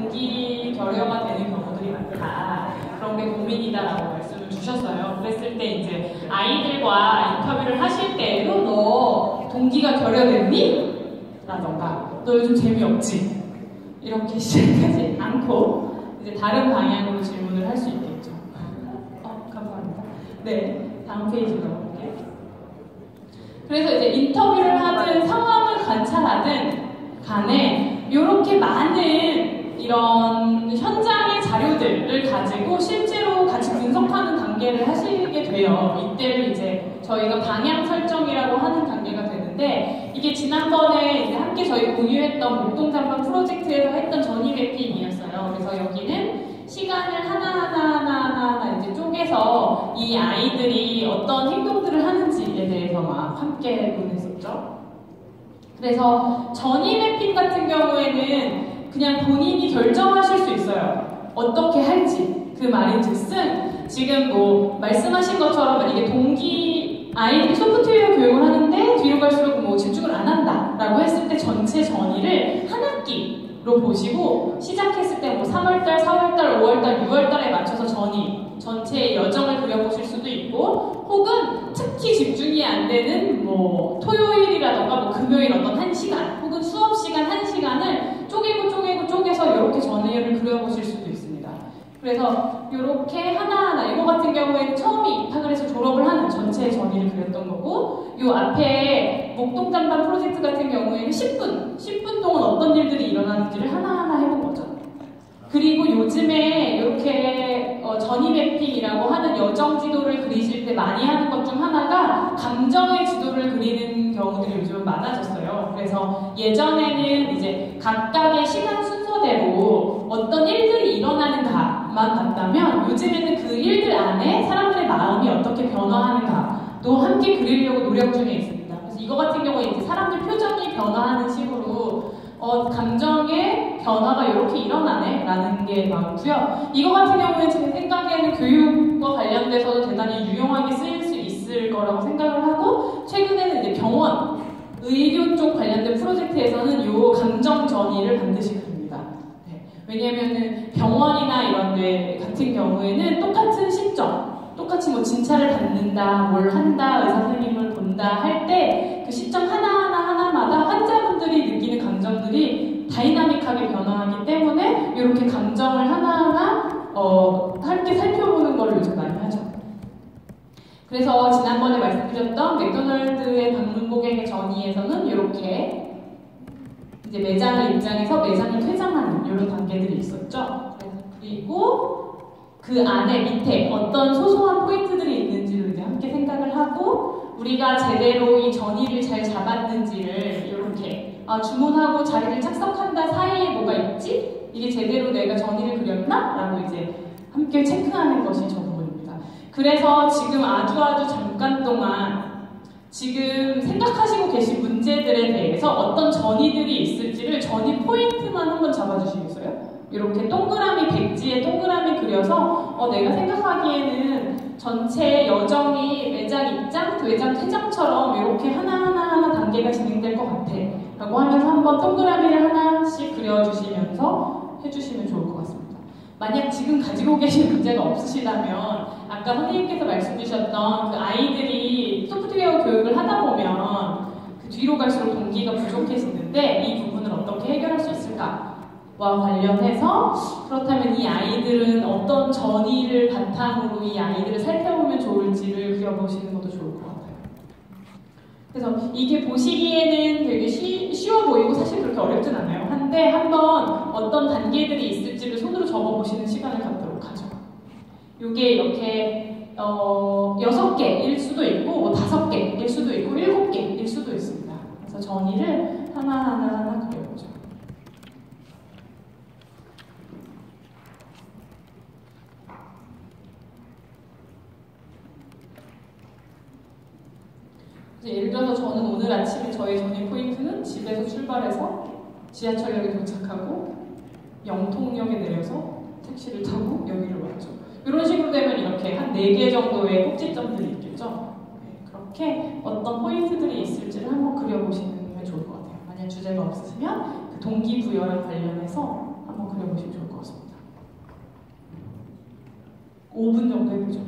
동기 결여가 되는 경우들이 많다. 그런 게 고민이다라고 말씀을 주셨어요. 그랬을 때 이제 아이들과 인터뷰를 하실 때에도 너 동기가 결여됐니? 라던가 너 요즘 재미없지? 이렇게 시작하지 않고 이제 다른 방향으로 질문을 할 수 있겠죠. 감사합니다. 네, 다음 페이지로 넘어갈게요. 그래서 이제 인터뷰를 하든 상황을 관찰하든 간에 이렇게 많은 이런 현장의 자료들을 가지고 실제로 같이 분석하는 단계를 하시게 돼요. 이때를 이제 저희가 방향 설정이라고 하는 단계가 되는데 이게 지난번에 이제 함께 저희 공유했던 목동장판 프로젝트에서 했던 전이 매핑이었어요. 그래서 여기는 시간을 하나하나 이제 쪼개서 이 아이들이 어떤 행동들을 하는지에 대해서 막 함께 논했었죠. 그래서 전이 매핑 같은 경우에는 그냥 본인이 결정하실 수 있어요. 어떻게 할지. 그 말인즉슨 지금 뭐 말씀하신 것처럼 이게 동기 아이들이 소프트웨어 교육을 하는데 뒤로 갈수록 뭐 집중을 안 한다 라고 했을 때 전체 전이를 한 학기로 보시고 시작했을 때 뭐 3월달, 4월달, 5월달, 6월달에 맞춰서 전체의 여정을 그려보실 수도 있고 혹은 특히 집중이 안 되는 뭐 토요일이라던가 뭐 금요일 어떤 한 시간 혹은 수업 시간 한 시간을 쪼개서 이렇게 전의를 그려보실 수도 있습니다. 그래서 이렇게 하나하나 이거 같은 경우에는 처음에 입학을 해서 졸업을 하는 전체의 전의를 그렸던 거고 이 앞에 목동장판 프로젝트 같은 경우에는 10분 동안 어떤 일들이 일어나는지를 하나하나 해본 거죠. 그리고 요즘에 이렇게 전이 매핑이라고 하는 여정 지도를 그리실 때 많이 하는 것 중 하나가 감정의 지도를 그리는 경우들이 요즘은 많아졌어요. 그래서 예전에는 이제 각각의 시간 순서대로 어떤 일들이 일어나는가만 봤다면 요즘에는 그 일들 안에 사람들의 마음이 어떻게 변화하는가도 함께 그리려고 노력 중에 있습니다. 그래서 이거 같은 경우에 이제 사람들 표정이 변화하는 식으로 감정의 변화가 이렇게 일어나네 라는 게 많고요. 이거 같은 경우에 제 생각에는 교육과 관련돼서도 대단히 유용하게 쓰일 수 있을 거라고 생각을 하고 최근에는 이제 병원, 의료 쪽 관련된 프로젝트에서는 이 감정 전이를 반드시 그립니다. 네. 왜냐면은 병원이나 이런 데 같은 경우에는 똑같은 시점, 똑같이 뭐 진찰을 받는다, 뭘 한다, 의사 선생님을 본다 할 때 그 시점 하나마다 환자분들이 느끼는 감정들이 다이나믹하게 변화하기 때문에 이렇게 감정을 하나하나 함께 살펴보는 걸 요즘 많이 하죠. 그래서 지난번에 말씀드렸던 맥도날드의 방문 고객의 전이에서는 이렇게 이제 매장을 입장해서 매장을 퇴장하는 이런 단계들이 있었죠. 그리고 그 안에 밑에 어떤 소소한 포인트들이 있는지를 이제 함께 생각을 하고 우리가 제대로 이 전이를 잘 잡았는지를 이렇게 주문하고 자리를 착석한다 사이에 뭐가 있지? 이게 제대로 내가 전이를 그렸나? 라고 이제 함께 체크하는 것이 저 부분입니다. 그래서 지금 아주 잠깐 동안 지금 생각하시고 계신 문제들에 대해서 어떤 전이들이 있을지를 전이 포인트만 한번 잡아주시겠어요? 이렇게 동그라미 백지에 동그라미 그려서 내가 생각하기에는 전체 여정이 매장 입장, 매장 퇴장처럼 이렇게 하나하나 단계가 진행될 것 같아 라고 하면서 한번 동그라미를 하나씩 그려주시면서 해주시면 좋을 것 같습니다. 만약 지금 가지고 계신 문제가 없으시다면 아까 선생님께서 말씀 주셨던 그 아이들이 소프트웨어 교육을 하다 보면 그 뒤로 갈수록 동기가 부족해지는데 이 부분을 어떻게 해결할 수 있을까? 와 관련해서 그렇다면 이 아이들은 어떤 전이를 바탕으로 이 아이들을 살펴보면 좋을지를 그려보시는 것도 좋을 것 같아요. 그래서 이게 보시기에는 되게 쉬워 보이고 사실 그렇게 어렵진 않아요. 한데 한번 어떤 단계들이 있을지를 손으로 적어보시는 시간을 갖도록 하죠. 이게 이렇게 6개일 수도 있고 뭐 5개일 수도 있고 7개일 수도 있습니다. 그래서 전이를 하나하나 그려보죠. 예를 들어서 저는 오늘 아침에 저의 전이 포인트는 집에서 출발해서 지하철역에 도착하고 영통역에 내려서 택시를 타고 여기를 왔죠. 이런 식으로 되면 이렇게 한 4개 정도의 꼭지점들이 있겠죠. 네, 그렇게 어떤 포인트들이 있을지를 한번 그려보시는 게 좋을 것 같아요. 만약 주제가 없으시면 그 동기부여랑 관련해서 한번 보내보시면 좋을 것 같습니다. 5분 정도 해보죠.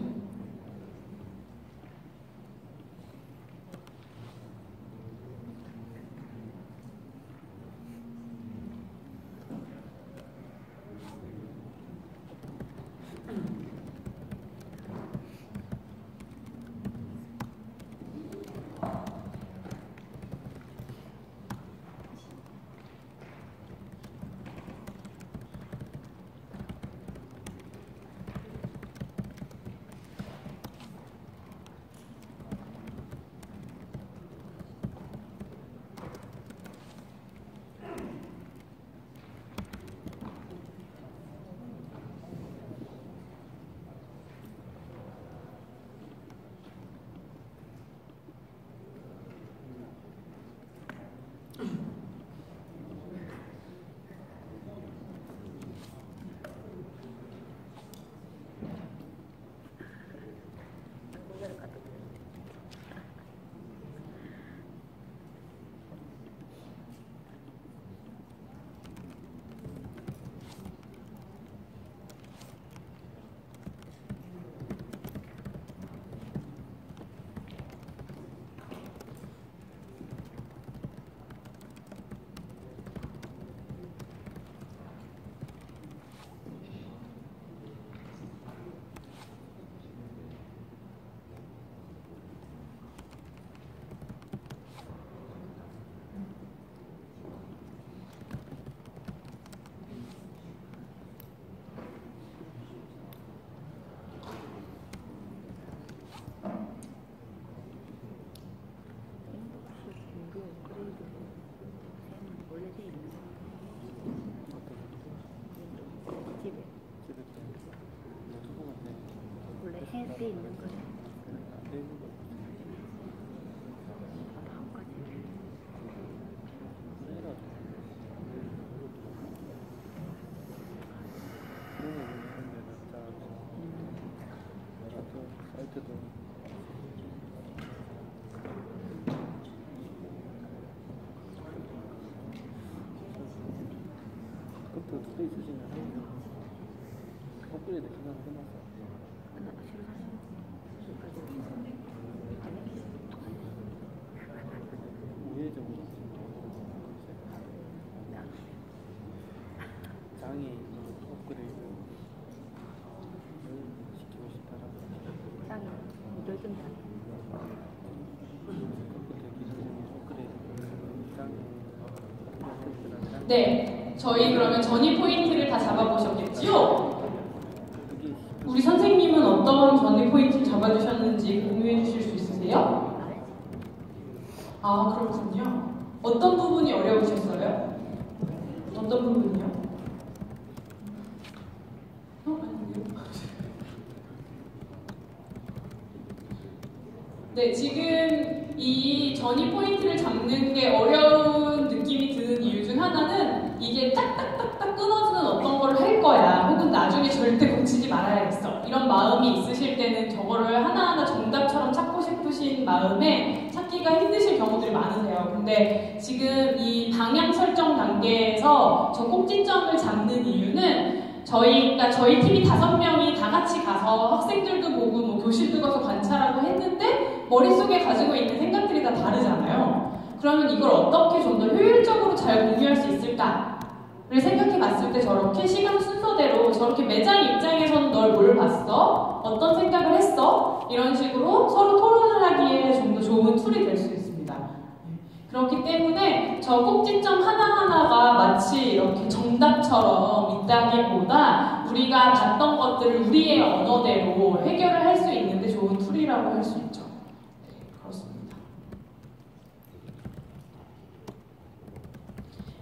해 있는 거예요. 그것도 두개 있으시면 업그레이드 기능 해놨어요. 우회적으로 장애 업그레이드 시키고 싶다라고. 장애 요즘 장애. 네, 저희 그러면 전이 포인트를 다 잡아보셨겠지요? 우리 선생님은 어떤 전이 포인트를 잡아주셨는지 공유해 주실 수 있으세요? 아, 그렇군요. 어떤 부분이 어려우셨어요? 어떤 부분이요? 아니요. 네, 지금 이 전이 포인트를 잡는 게 어려운 느낌이 드는 이유 중 하나는 이게 딱딱딱딱 끊어지는 어떤 거를 할 거야, 혹은 나중에 절대 고치지 말아야겠어, 이런 마음이 있으실 때는 저거를 하나하나 정답처럼 찾고 싶으신 마음에 찾기가 힘드실 경우들이 많으세요. 근데 지금 이 방향 설정 단계에서 저 꼭지점을 잡는 이유는 저희 팀이 5명이 다 같이 가서 학생들도 보고 뭐 교실도 가서 관찰하고 했는데 머릿속에 가지고 있는 생각들이 다 다르잖아요. 그러면 이걸 어떻게 좀 더 효율적으로 잘 공유할 수 있을까를 생각해 봤을 때 저렇게 시간 순서대로 저렇게 매장 입장에서는 널 뭘 봤어? 어떤 생각을 했어? 이런 식으로 서로 토론을 하기에 좀 더 좋은 툴이 될 수 있습니다. 그렇기 때문에 저 꼭지점 하나하나가 마치 이렇게 정답처럼 있다기보다 우리가 봤던 것들을 우리의 언어대로 해결을 할 수 있는데 좋은 툴이라고 할 수 있죠. 네, 그렇습니다.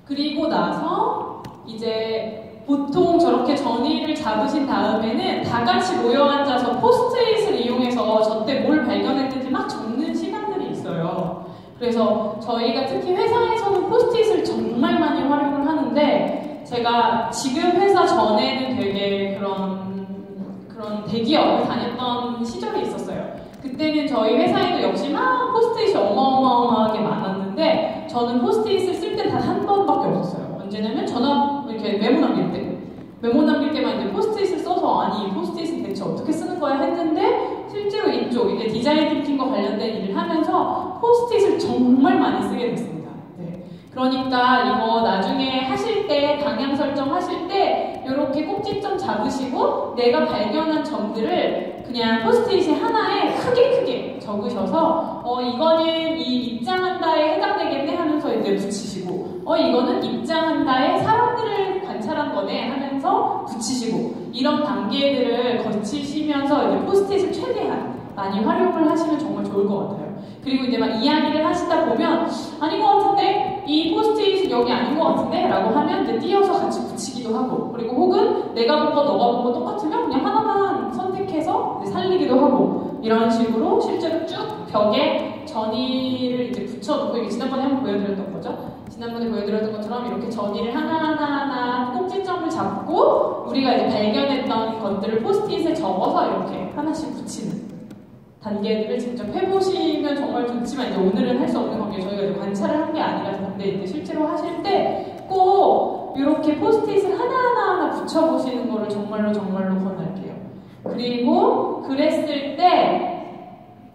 그리고 나서 이제 보통 저렇게 전의를 잡으신 다음에는 다 같이 모여 앉아서 포스트잇을 이용해서 저때 뭘 발견했는지 막 적는 시간들이 있어요. 그래서 저희가 특히 회사에서는 포스트잇을 정말 많이 활용을 하는데, 제가 지금 회사 전에는 되게 그런 대기업을 다녔던 시절이 있었어요. 그때는 저희 회사에도 역시 막 포스트잇이 어마어마하게 많았는데, 저는 포스트잇을 쓸 때 단 한 번밖에 없었어요. 언제냐면 전화 이렇게 메모 남길 때. 메모 남길 때만 이제 포스트잇을 써서 아니 포스트잇은 대체 어떻게 쓰는 거야 했는데 실제로 이쪽 이제 디자인 थिಂ킹과 관련된 일을 하면서 포스트잇을 정말 많이 쓰게 됐습니다. 네. 그러니까 이거 나중에 하실 때 방향 설정하실 때 이렇게 꼭지점 잡으시고 내가 발견한 점들을 그냥 포스트잇에 하나에 크게 적으셔서 이거는 이 입장한다에 해당되겠네 하면서 이제 붙이시고 이거는 입장한다에 사람들을 관찰한 거네 하면서 붙이시고 이런 단계들을 거치시면서 이제 포스트잇을 최대한 많이 활용을 하시면 정말 좋을 것 같아요. 그리고 이제 막 이야기를 하시다 보면 아닌 것 같은데? 이 포스트잇은 여기 아닌 것 같은데? 라고 하면 이제 띄어서 같이 붙이기도 하고 그리고 혹은 내가 본 거 너가 본 거 똑같으면 그냥 하나만 선택해서 살리기도 하고 이런 식으로 실제로 쭉 벽에 전의를 이제 붙여놓고 이게 지난번에 한번 보여드렸던 거죠? 지난번에 보여드렸던 것처럼 이렇게 전의를 하나하나 꼭지점을 잡고 우리가 이제 발견했던 것들을 포스트잇에 적어서 이렇게 하나씩 붙이는 단계들을 직접 해보시면 정말 좋지만 이제 오늘은 할 수 없는 관계 저희가 이제 관찰을 한 게 아니라서 근데 이제 실제로 하실 때 꼭 이렇게 포스트잇을 하나하나 붙여보시는 거를 정말로 권할게요. 그리고 그랬을 때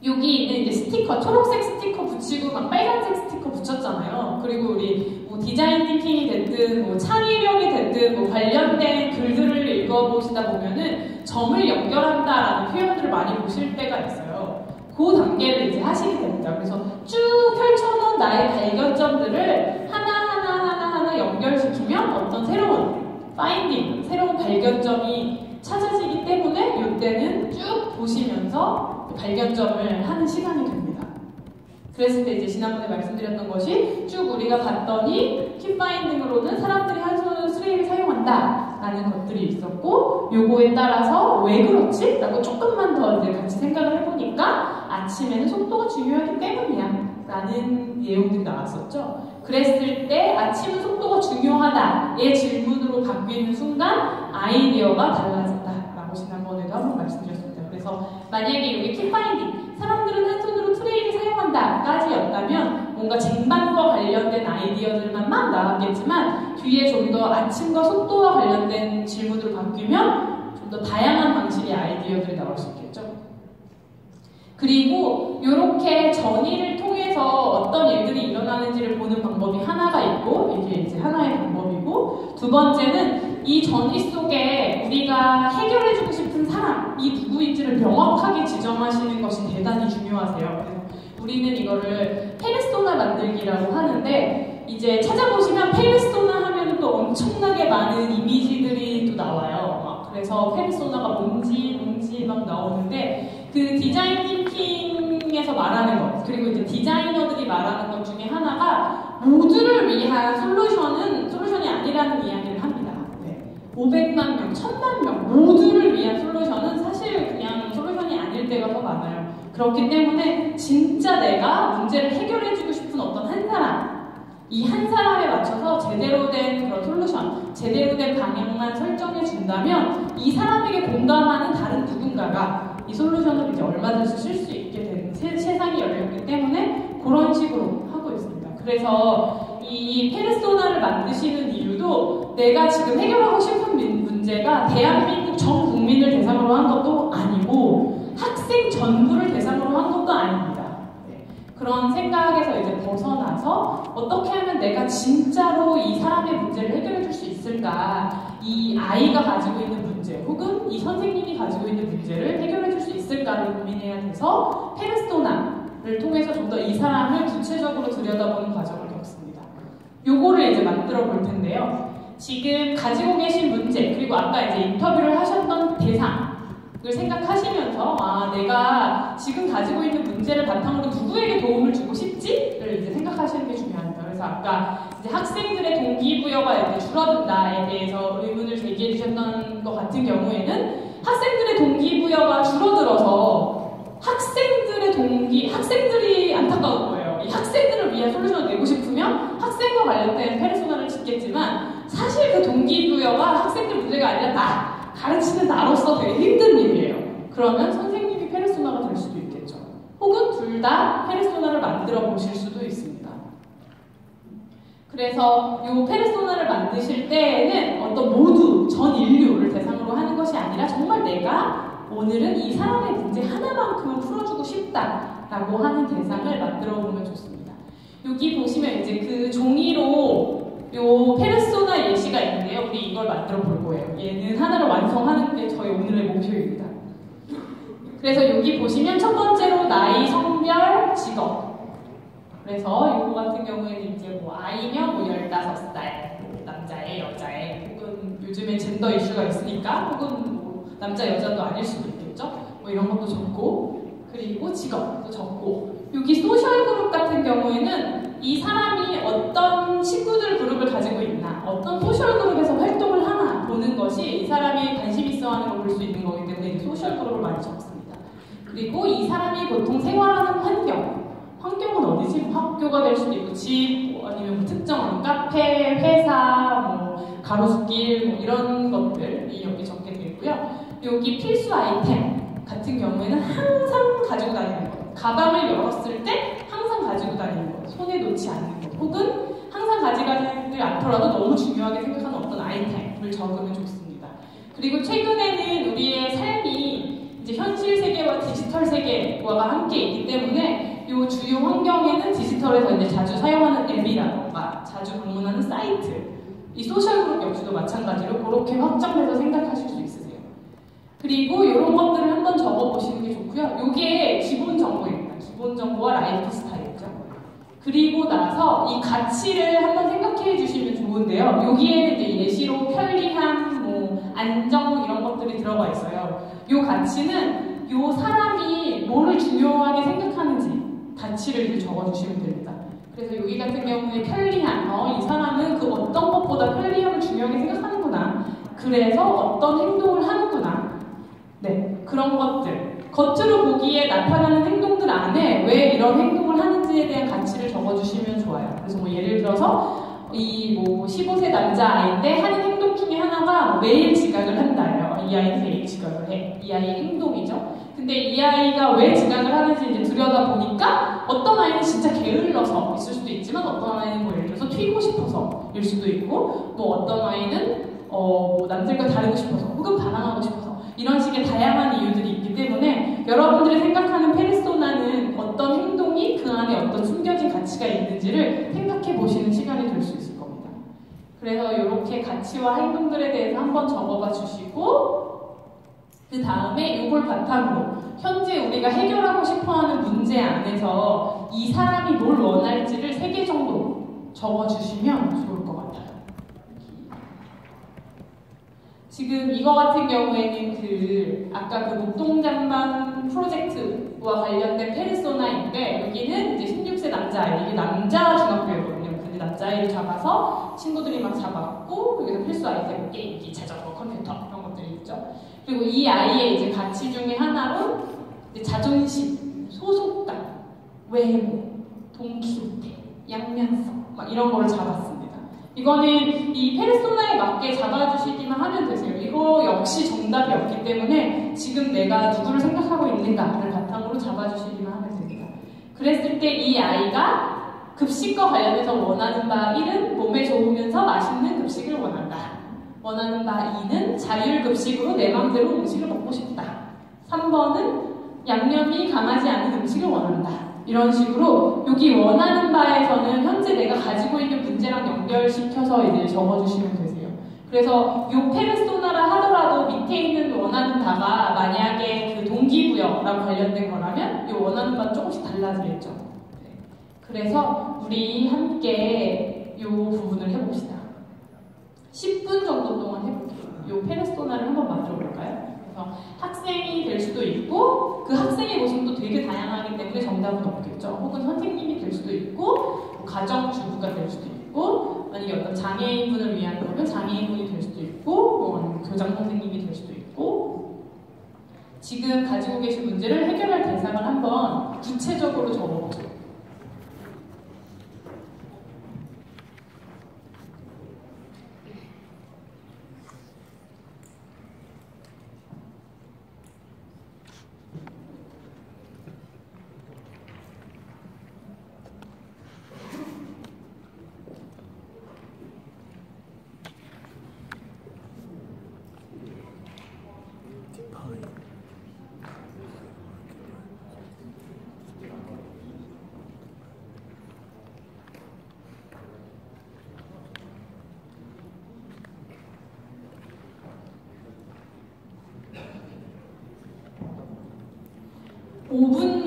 여기 있는 이제 스티커, 초록색 스티커 붙이고 막 빨간색 스티커 붙였잖아요. 그리고 우리 뭐 디자인 थिಂ킹이 됐든 뭐 창의력이 됐든 뭐 관련된 글들을 읽어보시다 보면은 점을 연결한다라는 표현들을 많이 보실 때가 있어요. 그 단계를 이제 하시게 됩니다. 그래서 쭉 펼쳐놓은 나의 발견점들을 하나하나 연결시키면 어떤 새로운 파인딩, 새로운 발견점이 찾아지기 때문에 이때는 쭉 보시면서 발견점을 하는 시간이 됩니다. 그랬을 때 이제 지난번에 말씀드렸던 것이 쭉 우리가 봤더니 킵파인딩으로는 사람들이 한손으로 스레이를 사용한다 라는 것들이 있었고 요거에 따라서 왜 그렇지? 라고 조금만 더 이제 같이 생각을 해보니까 아침에는 속도가 중요하기 때문이야 라는 내용들이 나왔었죠. 그랬을 때 아침은 속도가 중요하다의 질문으로 바뀌는 순간 아이디어가 달라진다 라고 지난번에도 한번 말씀드렸습니다. 그래서 만약에 여기 킵파인딩 사람들은 한 손으로 트레이를 사용한다 까지였다면 뭔가 쟁반과 관련된 아이디어들만 막 나왔겠지만 뒤에 좀 더 아침과 속도와 관련된 질문으로 바뀌면 좀 더 다양한 방식의 아이디어들이 나올 수 있겠죠. 그리고 이렇게 전의를 통해서 어떤 일들이 일어나는지를 보는 방법이 하나가 있고 이게 이제 하나의 방법이고 두 번째는 이 전의 속에 우리가 해결해주고 싶은 사람 이 누구인지를 명확하게 지정하시는 것이 대단히 중요하세요. 그래서 우리는 이거를 페르소나 만들기라고 하는데 이제 찾아보시면 페르소나 하면 또 엄청나게 많은 이미지들이 또 나와요. 그래서 페르소나가 뭔지 막 나오는데 그 디자인 थिಂ킹에서 말하는 것 그리고 이제 디자이너들이 말하는 것 중에 하나가 모두를 위한 솔루션이 아니라는 이야기를 합니다. 네. 500만 명, 1000만 명 모두를 위한 솔루션은 사실 그냥 솔루션이 아닐 때가 더 많아요. 그렇기 때문에 진짜 내가 문제를 해결해주고 싶은 어떤 한 사람 이 한 사람에 맞춰서 제대로 된 그런 솔루션, 제대로 된 방향만 설정해 준다면 이 사람에게 공감하는 다른 누군가가 이 솔루션을 이제 얼마든지 쓸 수 있게 되는 세상이 열렸기 때문에 그런 식으로 하고 있습니다. 그래서 이 페르소나를 만드시는 이유도 내가 지금 해결하고 싶은 문제가 대한민국 전 국민을 대상으로 한 것도 아니고 학생 전부를 대상으로 한 것도 아닙니다. 그런 생각에서 이제 벗어나서 어떻게 하면 내가 진짜로 이 사람의 문제를 해결해 줄 수 있을까 이 아이가 가지고 있는 문제 혹은 이 선생님이 가지고 있는 문제를 해결해 줄 수 있을까를 고민해야 돼서 페르소나를 통해서 좀 더 이 사람을 구체적으로 들여다보는 과정을 겪습니다. 요거를 이제 만들어 볼 텐데요. 지금 가지고 계신 문제 그리고 아까 이제 인터뷰를 하셨던 대상 을 생각하시면서 내가 지금 가지고 있는 문제를 바탕으로 누구에게 도움을 주고 싶지?를 이제 생각하시는 게 중요합니다. 그래서 아까 이제 학생들의 동기부여가 이제 줄어든다에 대해서 의문을 제기해 주셨던 것 같은 경우에는 학생들의 동기부여가 줄어들어서 학생들이 안타까운 거예요. 이 학생들을 위한 솔루션을 내고 싶으면 학생과 관련된 페르소나를 짓겠지만 사실 그 동기부여가 학생들 문제가 아니라 가르치는 나로서 되게 힘든 일이에요. 그러면 선생님이 페르소나가 될 수도 있겠죠. 혹은 둘 다 페르소나를 만들어 보실 수도 있습니다. 그래서 이 페르소나를 만드실 때에는 어떤 모두 전 전 인류를 대상으로 하는 것이 아니라 정말 내가 오늘은 이 사람의 문제 하나만큼은 풀어주고 싶다라고 하는 대상을 만들어 보면 좋습니다. 여기 보시면 이제 그 종이로 요 페르소나 예시가 있는데요. 우리 이걸 만들어 볼 거예요. 얘는 하나를 완성하는 게 저희 오늘의 목표입니다. 그래서 여기 보시면 첫 번째로 나이, 성별, 직업. 그래서 이거 같은 경우에는 이제 뭐 아이면 뭐 15살, 뭐 남자애, 여자애, 혹은 요즘에 젠더 이슈가 있으니까 혹은 뭐 남자, 여자도 아닐 수도 있겠죠. 뭐 이런 것도 적고, 그리고 직업도 적고. 여기 소셜 그룹 같은 경우에는 이 사람이 어떤 친구들 그룹을 가지고 있나, 어떤 소셜 그룹에서 활동을 하나 보는 것이 이 사람이 관심 있어 하는 걸 볼 수 있는 거기 때문에 이 소셜 그룹을 많이 적습니다. 그리고 이 사람이 보통 생활하는 환경은 어디지? 뭐 학교가 될 수도 있고, 집, 뭐 아니면 뭐 특정한 카페, 회사, 뭐 가로수길, 뭐 이런 것들이 여기 적게 되고요. 여기 필수 아이템 같은 경우에는 항상 가지고 다니는 것. 가방을 열었을 때 항상 가지고 다니는 것. 손에 놓지 않는 것. 혹은 항상 가져가지 않더라도 너무 중요하게 생각하는 어떤 아이템을 적으면 좋습니다. 그리고 최근에는 우리의 삶이 이제 현실 세계와 디지털 세계와 함께 있기 때문에 이 주요 환경에는 디지털에서 이제 자주 사용하는 앱이라던가 자주 방문하는 사이트, 이 소셜 그룹 역시도 마찬가지로 그렇게 확장돼서 생각하실 수 있으세요. 그리고 이런 것들을 한번 적어보시는 게 좋고요. 이게 기본 정보입니다. 기본 정보와 라이프 스타일이죠. 그리고 나서 이 가치를 한번 생각해 주시면 좋은데요. 여기에는 이제 예시로 편리함, 뭐 안정 이런 것들이 들어가 있어요. 이 가치는 이 사람이 뭐를 중요하게 생각하는지 가치를 이제 적어주시면 됩니다. 그래서 여기 같은 경우에 편리함, 이 사람은 그 어떤 것보다 편리함을 중요하게 생각하는구나. 그래서 어떤 행동을 하는구나. 네, 그런 것들. 겉으로 보기에 나타나는 행동들 안에 왜 이런 행동을 하는지에 대한 가치를 적어주시면 좋아요. 그래서 뭐 예를 들어서 이 뭐 15세 남자아이인데 하는 행동 중에 하나가 매일 지각을 한다요. 이 아이는 매일 지각을 해. 이 아이의 행동이죠. 근데 이 아이가 왜 지각을 하는지 이제 들여다보니까 어떤 아이는 진짜 게을러서 있을 수도 있지만 어떤 아이는 뭐 예를 들어서 튀고 싶어서일 수도 있고 뭐 어떤 아이는 뭐 남들과 다르고 싶어서 혹은 반항하고 싶어서 이런 식의 다양한 이유들이 있기 때문에 여러분들이 생각하는 페르소나는 어떤 행동이 그 안에 어떤 숨겨진 가치가 있는지를 생각해 보시는 시간이 될 수 있을 겁니다. 그래서 이렇게 가치와 행동들에 대해서 한번 적어봐 주시고 그 다음에 이걸 바탕으로 현재 우리가 해결하고 싶어하는 문제 안에서 이 사람이 뭘 원할지를 3개 정도 적어주시면 좋을 것 같아요. 지금 이거 같은 경우에는 그 아까 그 목동장반 프로젝트와 관련된 페르소나인데 여기는 이제 16세 남자아이, 이게 남자 중학교였거든요. 근데 남자아이를 잡아서 친구들이 막 잡았고 여기서 필수 아이템 게임기, 자전거, 컴퓨터 이런 것들이 있죠. 그리고 이 아이의 이제 가치 중에 하나로 이제 자존심, 소속감, 외모, 동키호테, 양면성 막 이런 거를 잡았습니다. 이거는 이 페르소나에 맞게 잡아주시기만 하면 되세요. 이거 역시 정답이 없기 때문에 지금 내가 누구를 생각하고 있는가를 바탕으로 잡아주시기만 하면 됩니다. 그랬을 때 이 아이가 급식과 관련해서 원하는 바 1은 몸에 좋으면서 맛있는 급식을 원한다. 원하는 바 2는 자율급식으로 내 맘대로 음식을 먹고 싶다. 3번은 양념이 강하지 않은 음식을 원한다. 이런 식으로 여기 원하는 바에서는 현재 내가 가지고 있는 문제랑 연결시켜서 이제 적어주시면 되세요. 그래서 요 페르소나라 하더라도 밑에 있는 원하는 바가 만약에 그 동기부여랑 관련된 거라면 요 원하는 바는 조금씩 달라지겠죠. 네. 그래서 우리 함께 요 부분을 해봅시다. 10분 정도 동안 해볼게요. 요 페르소나를 한번 만들어 볼까요? 그래서 학생이 될 수도 있고 그 학생의 모습도 되게 다양하기 때문에 정답은 없겠죠. 혹은 선생님이 될 수도 있고 가정주부가 될 수도 있고 만약에 어떤 장애인분을 위한 거면 장애인분이 될 수도 있고 뭐 교장 선생님이 될 수도 있고 지금 가지고 계신 문제를 해결할 대상을 한번 구체적으로 적어보죠. 5분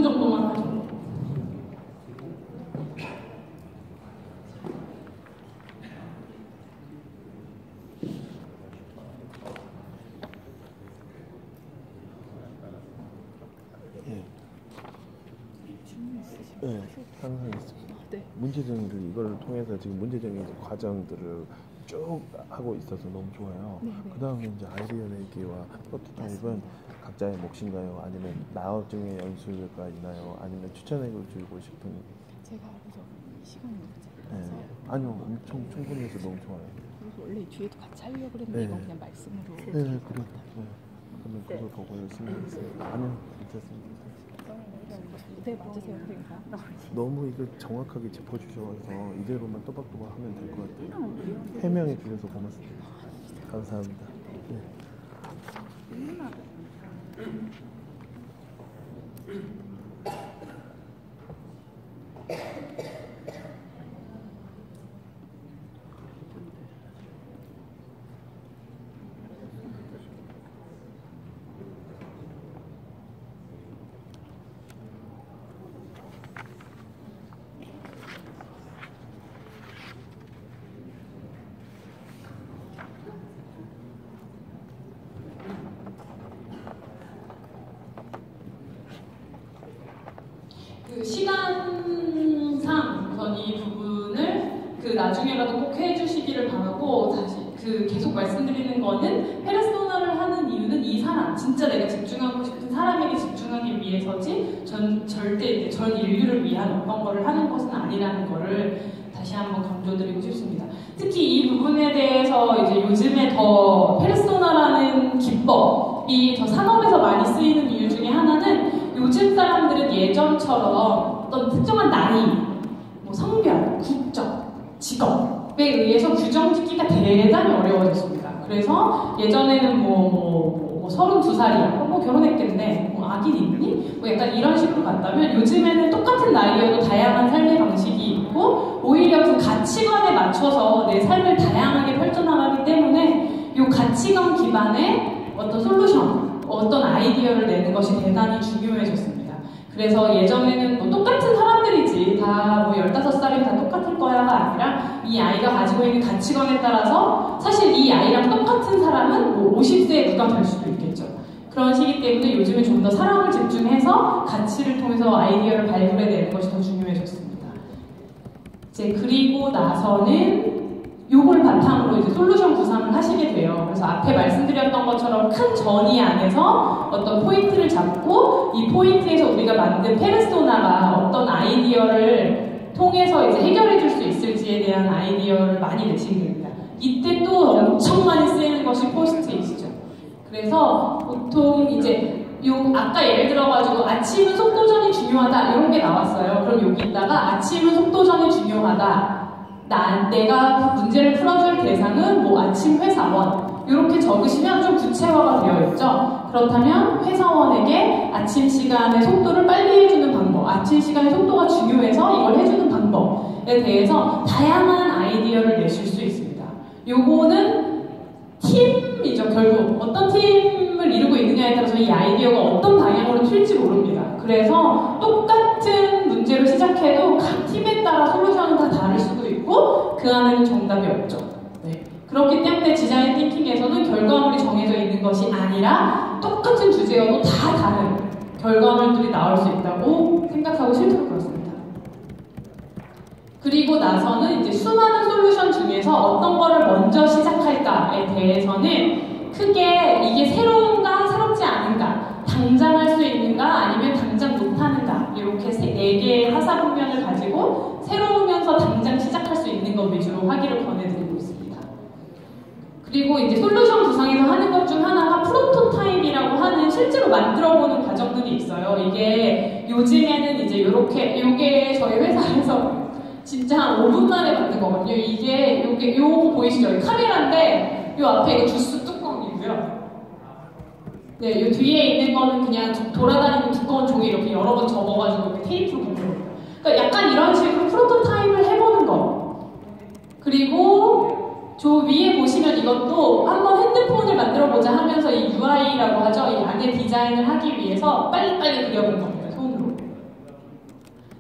정도만 하죠. 네, 항상 있습니다. 네. 문제정리를 이걸 통해서 지금 문제정리 과정들을 쭉 하고 있어서 너무 좋아요. 네, 네. 그 다음에 이제 아이디어 내기와 프로토타입은 각자의 몫인가요? 아니면 나중에 연수가 있나요? 아니면 추천액을 주고 싶은? 제가 그래서 시간이 네. 아니요, 엄청 충분히 해서 너무 좋아요. 그래서 원래 뒤에도 같이 하려고 그랬는데 네. 이건 그냥 말씀으로. 네, 그래. 네. 그러면 그걸 보고 열심히 하겠습니다. 아니요, 괜찮습니다. 네, 맞으세요, 그러니까. 너무 이걸 정확하게 짚어주셔서 이대로만 또박또박 하면 될 것 같아요. 해명해 주셔서 고맙습니다. 감사합니다. 네. 그 시간상 우선 이 부분을 나중에라도 꼭 해주시기를 바라고, 다시 계속 말씀드리는 거는 페르소나를 하는 이유는 이 사람, 진짜 내가 집중하고 싶은 사람에게 집중하기 위해서지 절대 이제 전 인류를 위한 어떤 거를 하는 것은 아니라는 거를 다시 한번 강조드리고 싶습니다. 특히 이 부분에 대해서 이제 요즘에 더 페르소나라는 기법이 더 산업에서 많이 쓰이는 이유 중에 하나는, 요즘 사람들은 예전처럼 어떤 특정한 나이, 뭐 성별, 국적, 직업에 의해서 규정 짓기가 대단히 어려워졌습니다. 그래서 예전에는 32살이야. 뭐 결혼했겠네. 뭐 아기는 있니? 뭐 약간 이런 식으로 갔다면, 요즘에는 똑같은 나이여도 다양한 삶의 방식이 있고, 오히려 그 가치관에 맞춰서 내 삶을 다양하게 펼쳐나가기 때문에 이 가치관 기반의 어떤 솔루션, 어떤 아이디어를 내는 것이 대단히 중요해졌습니다. 그래서 예전에는 뭐 똑같은 사람들이지, 다 뭐 15살이면 다 똑같을 거야가 아니라, 이 아이가 가지고 있는 가치관에 따라서 사실 이 아이랑 똑같은 사람은 뭐 50세에 누가 될 수도 있겠죠. 그런 시기 때문에 요즘에 좀 더 사람을 집중해서 가치를 통해서 아이디어를 발굴해내는 것이 더 중요해졌습니다. 이제 그리고 나서는 요걸 바탕으로 이제 솔루션 구상을 하시게 돼요. 그래서 앞에 말씀드렸던 것처럼 큰 전이 안에서 어떤 포인트를 잡고, 이 포인트에서 우리가 만든 페르소나가 어떤 아이디어를 통해서 이제 해결해 줄 수 있을지에 대한 아이디어를 많이 내시게 됩니다. 이때 또 엄청 많이 쓰이는 것이 포스트잇이죠. 그래서 보통 이제 아까 예를 들어가지고 아침은 속도전이 중요하다 이런 게 나왔어요. 그럼 여기다가 아침은 속도전이 중요하다. 내가 문제를 풀어줄 대상은 뭐 아침 회사원, 이렇게 적으시면 좀 구체화가 되어 있죠. 그렇다면 회사원에게 아침 시간의 속도를 빨리 해주는 방법, 아침 시간의 속도가 중요해서 이걸 해주는 방법에 대해서 다양한 아이디어를 내실 수 있습니다. 요거는 팀이죠. 결국 어떤 팀을 이루고 있느냐에 따라서 이 아이디어가 어떤 방향으로 튈지 모릅니다. 그래서 똑같은 문제로 시작해도 각 팀에 따라 솔루션은 다 다를 수도 있고, 그 안에는 정답이 없죠. 네. 그렇기 때문에 디자인 띵킹에서는 결과물이 정해져 있는 것이 아니라 똑같은 주제여도 다 다른 결과물들이 나올 수 있다고 생각하고 실제로 그렇습니다. 그리고 나서는 이제 수많은 솔루션 중에서 어떤 거를 먼저 시작할까에 대해서는 크게 이게 새로운가 새롭지 않은가, 당장 할 수 있는가 아니면 당장 못하는가, 이렇게 4개의 하사분면을 가지고 새로우면서 당장 시작할 수 있는 것 위주로 하기를 권해드리고 있습니다. 그리고 이제 솔루션 구상에서 하는 것 중 하나가 프로토타입이라고 하는 실제로 만들어보는 과정들이 있어요. 이게 요즘에는 이제 요게 저희 회사에서 진짜 한 5분 만에 만든 거거든요. 요거 보이시죠? 카메라인데 요 앞에 이거 주스 뚜껑이고요. 네, 요 뒤에 있는 거는 그냥 돌아다니는 두꺼운 종이 이렇게 여러 번 접어가지고 이렇게 테이프로 묶는 거예요. 그러니까 약간 이런 식으로 프로토타입을 해보는 거. 그리고 저 위에 보시면 이것도 한번 핸드폰을 만들어 그려보고자 하면서 이 UI라고 하죠. 이 안에 디자인을 하기 위해서 빨리빨리 그려본 겁니다. 손으로.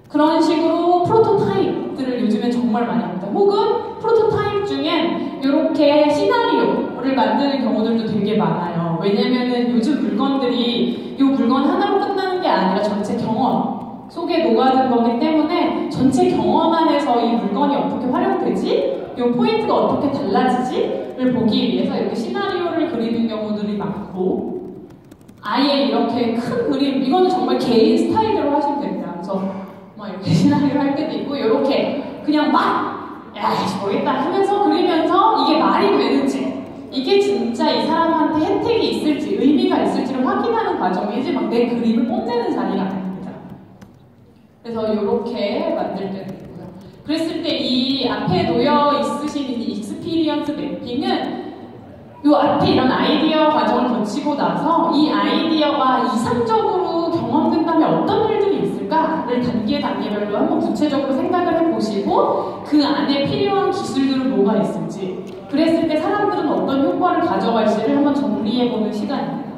그런 식으로 프로토타입들을 요즘엔 정말 많이 합니다. 혹은 프로토타입 중엔 이렇게 시나리오를 만드는 경우들도 되게 많아요. 왜냐면은 요즘 물건들이 이 물건 하나로 끝나는 게 아니라 전체 경험 속에 녹아든 거기 때문에 전체 경험 안에서 이 물건이 어떻게 활용되지? 이 포인트가 어떻게 달라지지?를 보기 위해서 이렇게 시나리오를 그리는 경우들이 많고 아예 이렇게 큰 그림, 이거는 정말 개인 스타일대로 하시면 됩니다. 그래서 막 이렇게 시나리오를 할 때도 있고 이렇게 그냥 막 모르겠다 하면서 그리면서 이게 말이 되는지 이게 진짜 이 사람한테 혜택이 있을지 의미가 있을지를 확인하는 과정이지 막 내 그림을 뽐내는 자리가 아닙니다. 그래서 이렇게 만들 때도 있고요. 그랬을 때 이 앞에 놓여 있으신 이 익스피리언스 매핑은 이 앞에 이런 아이디어 과정을 거치고 나서 이 아이디어가 이상적으로 경험된다면 어떤 일들이 있을까를 단계별로 한번 구체적으로 생각을 해보시고 그 안에 필요한 기술들은 뭐가 있을지 그랬을 때 사람들은 어떤 효과를 가져갈지를 한번 정리해보는 시간입니다.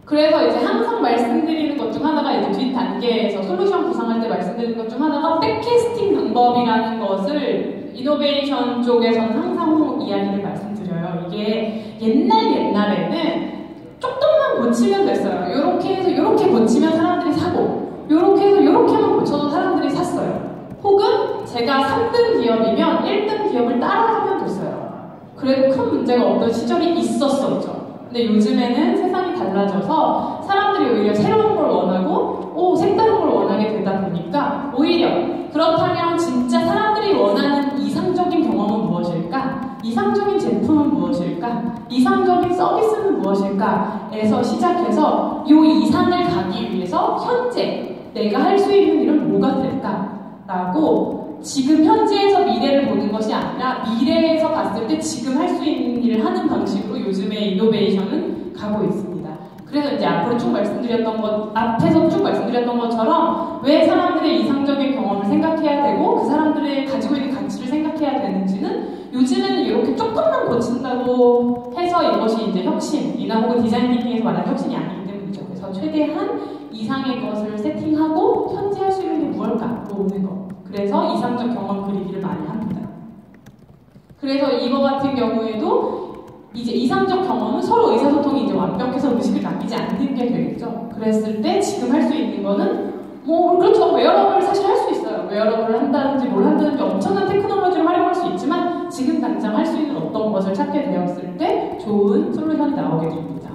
그래서 이제 항상 말씀드리는 것 중 하나가 이제 뒷 단계에서 솔루션 구상할 때 말씀드리는 것 중 하나가 백캐스팅 방법이라는 것을 이노베이션 쪽에서는 항상 이야기를 말씀드려요. 이게 옛날에는 조금만 고치면 됐어요. 이렇게 해서 이렇게 고치면 사람들이 사고 이렇게 해서 이렇게만 고쳐도 사람들이 샀어요. 혹은 제가 3등 기업이면 1등 기업을 따라하면 됐어요. 그래도 큰 문제가 없던 시절이 있었었죠. 근데 요즘에는 세상이 달라져서 사람들이 오히려 새로운 걸 원하고 색다른 걸 원하게 되다 보니까 오히려 그렇다면 진짜 사람들이 원하는 이상적인 경험은 무엇일까? 이상적인 제품은 무엇일까? 이상적인 서비스는 무엇일까?에서 시작해서 이 이상을 가기 위해서 현재 내가 할 수 있는 일은 뭐가 될까?라고 지금 현재에서 미래를 보는 것이 아니라 미래에서 봤을 때 지금 할 수 있는 일을 하는 방식으로 요즘의 이노베이션은 가고 있습니다. 그래서 이제 앞에서 쭉 말씀드렸던 것처럼 왜 사람들의 이상적인 경험을 생각해야 되고 그 사람들의 가지고 있는 가치를 생각해야 되는지는 요즘에는 이렇게 조금만 고친다고 해서 이것이 이제 혁신이나 혹은 디자인 띵킹에서 말하는 혁신이 아니기 때문이죠. 그래서 최대한 이상의 것을 세팅하고 현재 할 수 있는 게 무엇일까 보는 거. 그래서 이상적 경험 그리기를 많이 합니다. 그래서 이거 같은 경우에도 이제 이상적 경험은 서로 의사소통이 이제 완벽해서 의식을 남기지 않는 게 되겠죠. 그랬을 때 지금 할 수 있는 거는 그렇죠. 웨어러블을 사실 할 수 있어요. 웨어러블을 한다든지 뭘 한다든지 엄청난 테크놀로지를 활용할 수 있지만 지금 당장 할 수 있는 어떤 것을 찾게 되었을 때 좋은 솔루션이 나오게 됩니다.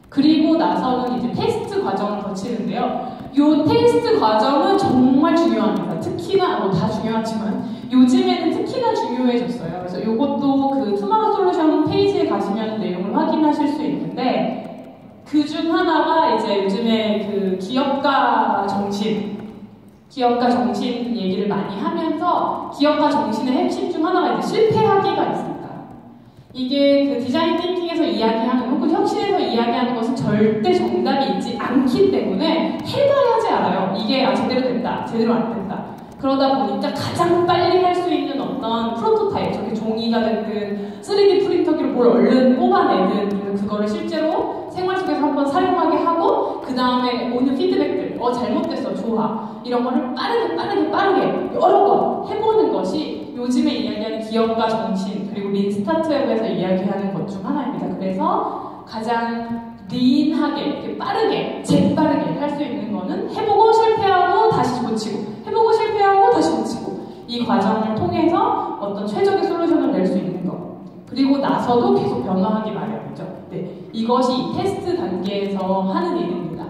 그리고 나서는 이제 테스트 과정을 거치는데요. 이 테스트 과정은 정말 중요합니다. 특히나 다 중요하지만 요즘에는 특히나 중요해졌어요. 그래서 이것도 그 투마로우 솔루션 페이지에 가시면 내용을 확인하실 수 있는데 그 중 하나가 이제 요즘에 그 기업가 정신 얘기를 많이 하면서 기업가 정신의 핵심 중 하나가 이제 실패하기가 있습니다. 이게 그 디자인 띵킹에서 이야기하는 혹은 혁신에서 이야기하는 것은 절대 정답이 있지 않기 때문에 해봐야지 알아요. 이게 제대로 됐다, 제대로 안 됐다. 그러다 보니까 가장 빨리 할 수 있는 어떤 프로토타입, 저게 종이가 됐든 3D 프린터기로 뭘 얼른 뽑아내든 그거를 실제로 생활 속에서 한번 사용하게 하고 그 다음에 오는 피드백들, 잘못됐어, 좋아 이런 거를 빠르게 여러 번 해보는 것이 요즘에 이야기하는 기업가 정신 그리고 린 스타트업에서 이야기하는 것 중 하나입니다. 그래서 가장 린하게, 이렇게 빠르게, 재빠르게 할 수 있는 거는 해보고 실패하고 다시 고치고 해보고 실패하고 다시 고치고 이 과정을 통해서 어떤 최적의 솔루션을 낼 수 있는 것 그리고 나서도 계속 변화하기 마련이죠. 네, 이것이 이 테스트 단계에서 하는 일입니다.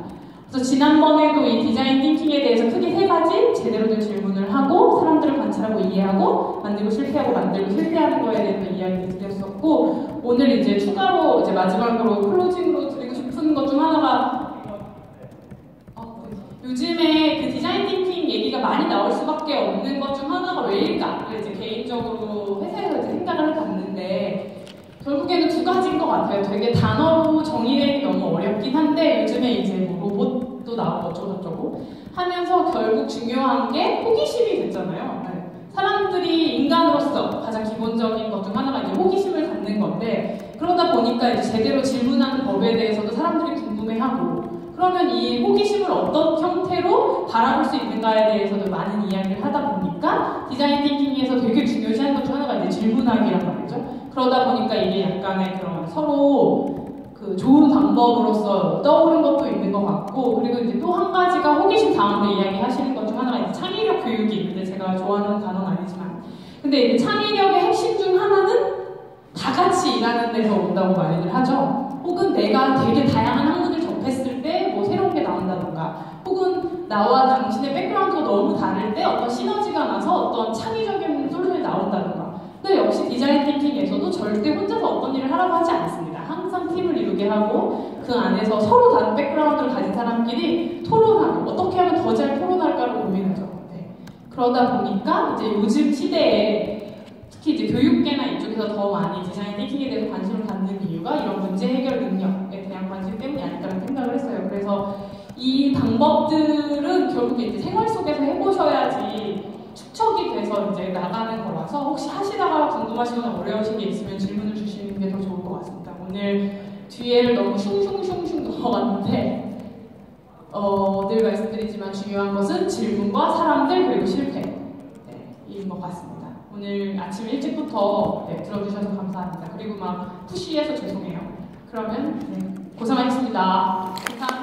그래서 지난번에도 이 디자인 띵킹에 대해서 크게 3가지 제대로 된 질문을 하고 사람들을 관찰하고 이해하고 만들고 실패하는 거에 대해서 이야기를 드렸었고 오늘 이제 추가로 이제 마지막으로 클로징으로 드리고 싶은 것 중 하나가 요즘에 그 디자인 띵킹 얘기가 많이 나올 수밖에 없는 것 중 하나가 왜일까? 이제 개인적으로 회사에서 이제 생각을 해봤는데 결국에는 2가지인 것 같아요. 되게 단어로 정의되기 너무 어렵긴 한데 요즘에 이제 뭐 로봇도 나오고 어쩌고저쩌고 하면서 결국 중요한 게 호기심이 됐잖아요. 사람들이 인간으로서 가장 기본적인 것 중 하나가 이제 호기심을 갖는 건데 보니까 이제 제대로 질문하는 법에 대해서도 사람들이 궁금해하고, 그러면 이 호기심을 어떤 형태로 바라볼 수 있는가에 대해서도 많은 이야기를 하다 보니까 디자인 띵킹에서 되게 중요시하는 것 중 하나가 이제 질문하기란 말이죠. 그러다 보니까 이게 약간의 그런 서로 그 좋은 방법으로서 떠오른 것도 있는 것 같고, 그리고 이제 또 한 가지가 호기심 다음에 이야기하시는 것 중 하나가 이제 창의력 교육이 있는데, 제가 좋아하는 단어는 아니지만, 근데 이제 창의력의 핵심 중 하나는 다 같이 일하는 데서 온다고 말을 하죠. 혹은 내가 되게 다양한 학문을 접했을 때 뭐 새로운 게 나온다던가, 혹은 나와 당신의 백그라운드가 너무 다를 때 어떤 시너지가 나서 어떤 창의적인 솔루션이 나온다던가. 근데 역시 디자인 띵킹에서도 절대 혼자서 어떤 일을 하라고 하지 않습니다. 항상 팀을 이루게 하고 그 안에서 서로 다른 백그라운드를 가진 사람끼리 토론하고 어떻게 하면 더 잘 토론할까를 고민하죠. 네. 그러다 보니까 이제 요즘 시대에 특히 이제 교육계나 이쪽에서 더 많이 디자인 띵킹에 대해서 관심을 갖는 이유가 이런 문제 해결 능력에 대한 관심 때문이 아닐까라는 생각을 했어요. 그래서 이 방법들은 결국에 이제 생활 속에서 해보셔야지 축적이 돼서 이제 나가는 거라서, 혹시 하시다가 궁금하시거나 어려우신 게 있으면 질문을 주시는 게 더 좋을 것 같습니다. 오늘 뒤에를 너무 슝슝슝슝 넘어갔는데, 늘 말씀드리지만 중요한 것은 질문과 사람들 그리고 실패, 인 것 같습니다. 오늘 아침 일찍부터 들어주셔서 감사합니다. 그리고 막 푸시해서 죄송해요. 그러면 고생하셨습니다. 감사합니다.